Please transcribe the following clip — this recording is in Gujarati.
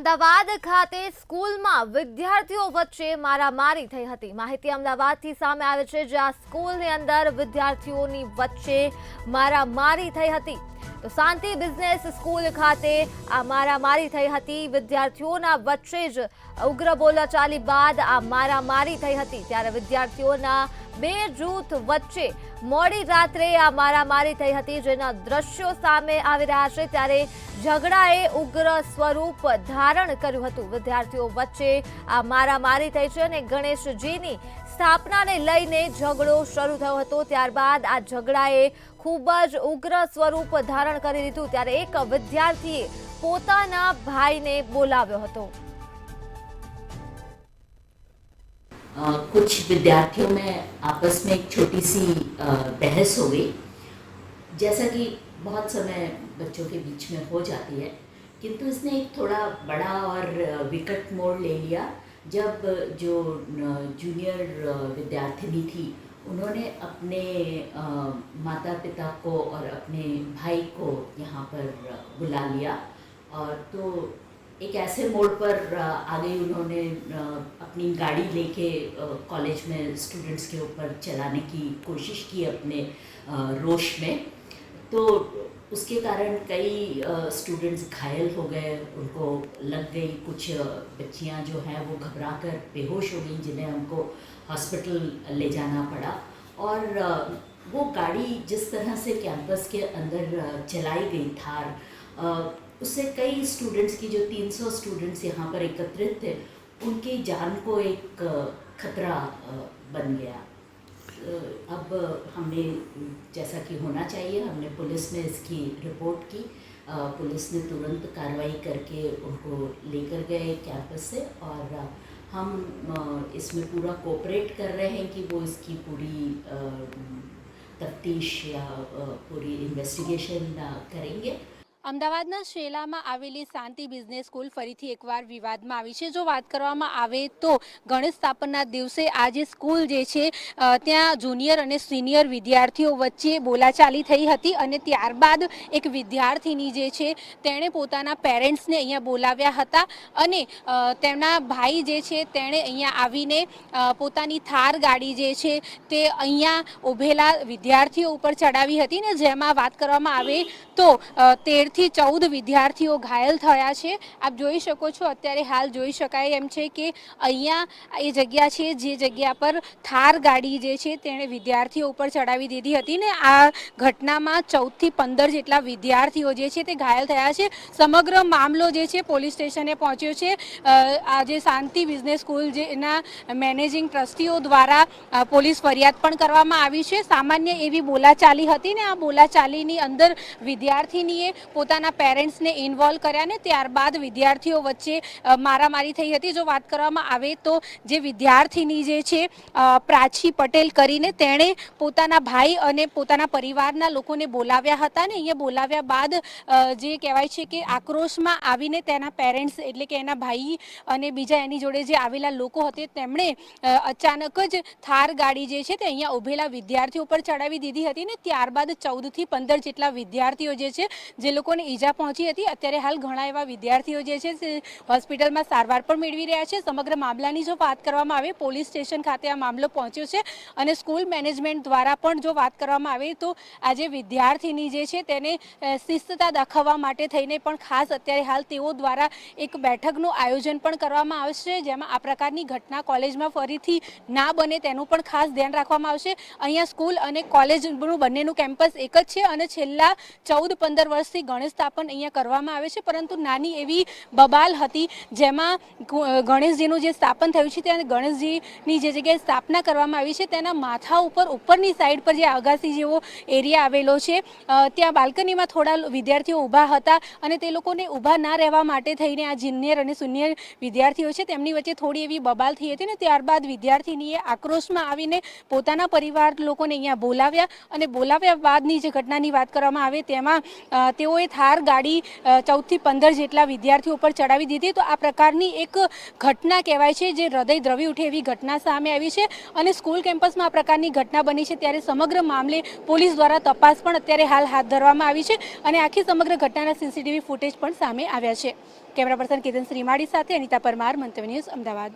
અમદાવાદ ખાતે સ્કૂલમાં વિદ્યાર્થીઓ વચ્ચે મારામારી થઈ હતી। માહિતી અમદાવાદથી સામે આવે છે, જ્યાં સ્કૂલની અંદર વિદ્યાર્થીઓની વચ્ચે મારામારી થઈ હતી। તો શાંતિ બિઝનેસ સ્કૂલ ખાતે આ મારામારી થઈ હતી। વિદ્યાર્થીઓના વચ્ચે જ ઉગ્ર બોલાચાલી બાદ આ મારામારી થઈ હતી। ત્યારે વિદ્યાર્થીઓના બે જૂથ વચ્ચે મોડી રાત્રે આ મારામારી થઈ હતી, જેના દ્રશ્યો સામે આવી રહ્યા છે। ત્યારે ઝઘડાએ ઉગ્ર સ્વરૂપ ધારણ કર્યું હતું। વિદ્યાર્થીઓ વચ્ચે આ મારામારી થઈ છે અને ગણેશજીની સ્થાપનાને લઈને ઝઘડો શરૂ થયો હતો। ત્યારબાદ આ ઝઘડાએ ખૂબ જ ઉગ્ર સ્વરૂપ ધારણ કરી લીધું। ત્યારે એક વિદ્યાર્થીએ પોતાના ભાઈને બોલાવ્યો હતો। कुछ विद्यार्थियों में आपस में एक छोटी सी बहस हो गई। जैसा कि बहुत समय बच्चों के बीच में हो जाती है, किंतु इसने एक थोड़ा बड़ा और विकट मोड़ ले लिया जब जो जूनियर विद्यार्थिनी थी उन्होंने अपने माता पिता को और अपने भाई को यहाँ पर बुला लिया। और तो एक ऐसे मोड़ पर आ गई, उन्होंने अपनी गाड़ी लेके कॉलेज में स्टूडेंट्स के ऊपर चलाने की कोशिश की अपने रोष में। तो उसके कारण कई स्टूडेंट्स घायल हो गए, उनको लग गई। कुछ बच्चियां जो हैं वो घबरा कर बेहोश हो गई, जिन्हें हमको हॉस्पिटल ले जाना पड़ा। और वो गाड़ी जिस तरह से कैंपस के अंदर चलाई गई थार, उससे कई स्टूडेंट्स की, जो 300 स्टूडेंट्स यहाँ पर एकत्रित थे, उनकी जान को एक खतरा बन गया। अब हमने, जैसा कि होना चाहिए, हमने पुलिस में इसकी रिपोर्ट की। पुलिस ने तुरंत कार्रवाई करके उनको लेकर गए कैंपस से, और हम इसमें पूरा कोऑपरेट कर रहे हैं कि वो इसकी पूरी तफ्तीश या पूरी इन्वेस्टिगेशन करेंगे। અમદાવાદના શેલામાં આવેલી શાંતિ બિઝનેસ સ્કૂલ ફરીથી એકવાર વિવાદમાં આવી છે। જો વાત કરવામાં આવે તો ગણેશ સ્થાપનના દિવસે આ જે સ્કૂલ જે છે ત્યાં જુનિયર અને સિનિયર વિદ્યાર્થીઓ વચ્ચે બોલાચાલી થઈ હતી, અને ત્યારબાદ એક વિદ્યાર્થીની જે છે તેણે પોતાના પેરેન્ટ્સને અહીંયા બોલાવ્યા હતા, અને તેમના ભાઈ જે છે તેણે અહીંયા આવીને પોતાની થાર ગાડી જે છે તે અહીંયા ઊભેલા વિદ્યાર્થીઓ ઉપર ચડાવી હતી, ને જેમાં વાત કરવામાં આવે તો 13થી 14 વિદ્યાર્થીઓ ઘાયલ થયા છે। આપ જોઈ શકો છો, અત્યારે હાલ જોઈ શકાય એમ છે કે અહીંયા એ જગ્યા છે, જે જગ્યા પર થાર ગાડી જે છે તેણે વિદ્યાર્થીઓ ઉપર ચડાવી દીધી હતી, ને આ ઘટનામાં 14થી 15 જેટલા વિદ્યાર્થીઓ જે છે તે ઘાયલ થયા છે। સમગ્ર મામલો જે છે પોલીસ સ્ટેશને પહોંચ્યો છે। આજે શાંતિ બિઝનેસ સ્કૂલ જેના મેનેજિંગ ટ્રસ્ટીઓ દ્વારા પોલીસ ફરિયાદ પણ કરવામાં આવી છે। સામાન્ય એવી બોલાચાલી હતી, ને આ બોલાચાલીની અંદર વિદ્યાર્થીનીએ પોતાના પેરેન્ટ્સને ઇન્વોલ્વ કર્યા, ને ત્યારબાદ વિદ્યાર્થીઓ વચ્ચે મારામારી થઈ હતી। જો વાત કરવામાં આવે તો જે વિદ્યાર્થીની જે છે પ્રાચી પટેલ કરીને, તેણે પોતાના ભાઈ અને પોતાના પરિવારના લોકોને બોલાવ્યા હતા, ને અહીંયા બોલાવ્યા બાદ જે કહેવાય છે કે આક્રોશમાં આવીને તેના પેરેન્ટ્સ એટલે કે એના ભાઈ અને બીજા એની જોડે જે આવેલા લોકો હતા, તેમણે અચાનક જ થાર ગાડી જે છે તે અહીંયા ઊભેલા વિદ્યાર્થીઓ પર ચડાવી દીધી હતી, ને ત્યારબાદ 14થી 15 જેટલા વિદ્યાર્થીઓ જે છે જે લોકોને ઈજા પહોંચી હતી। અત્યારે હાલ ઘણા એવા વિદ્યાર્થીઓ જે છે હોસ્પિટલમાં સારવાર પણ મેળવી રહ્યા છે। સમગ્ર મામલાની જો વાત કરવામાં આવે, પોલીસ સ્ટેશન ખાતે આ મામલો પહોંચ્યો છે, અને સ્કૂલ મેનેજમેન્ટ દ્વારા પણ જો વાત કરવામાં આવે તો આજે વિદ્યાર્થીની જે છે તેને શિસ્તતા દાખવવા માટે થઈને પણ ખાસ અત્યારે હાલ તેઓ દ્વારા એક બેઠકનું આયોજન પણ કરવામાં આવશે, જેમાં આ પ્રકારની ઘટના કોલેજમાં ફરીથી ના બને તેનું પણ ખાસ ધ્યાન રાખવામાં આવશે। અહીંયા સ્કૂલ અને કોલેજનું બંનેનું કેમ્પસ એક જ છે, અને છેલ્લા 14-15 વર્ષથી ગણેશ સ્થાપન અહીંયા કરવામાં આવે છે, પરંતુ નાની એવી બબાલ હતી, જેમાં ગણેશજીનું જે સ્થાપન થયું છે ત્યાં ગણેશજીની જે જગ્યાએ સ્થાપના કરવામાં આવી છે તેના માથા ઉપર ઉપરની સાઈડ પર જે અગાસી જેવો એરિયા આવેલો છે, ત્યાં બાલ્કનીમાં થોડા વિદ્યાર્થીઓ ઊભા હતા, અને તે લોકોને ઊભા ના રહેવા માટે થઈને આ જુનિયર અને સિનિયર વિદ્યાર્થીઓ છે તેમની વચ્ચે થોડી એવી બબાલ થઈ હતી, ને ત્યારબાદ વિદ્યાર્થીનીએ આક્રોશમાં આવીને પોતાના પરિવાર લોકોને અહીંયા બોલાવ્યા, અને બોલાવ્યા બાદની જે ઘટનાની વાત કરવામાં આવે તેમાં તેઓએ થાર ગાડી 14 થી 15 જેટલા વિદ્યાર્થીઓ પર ચડાવી દીધી. તો આ પ્રકારની એક ઘટના કહેવાય છે જે હૃદય દ્રવી ઉઠે એવી ઘટના સામે આવી છે અને સ્કૂલ કેમ્પસમાં આ પ્રકારની ઘટના બની છે ત્યારે સમગ્ર મામલે પોલીસ દ્વારા તપાસ પણ અત્યારે હાલ હાથ ધરવામાં આવી છે અને આખી સમગ્ર ઘટનાના સીસીટીવી ફૂટેજ પણ સામે આવ્યા છે. કેમેરા પર્સન કેતન શ્રીમાળી સાથે અનિતા પરમાર, મંતવ્ય ન્યૂઝ, અમદાવાદ.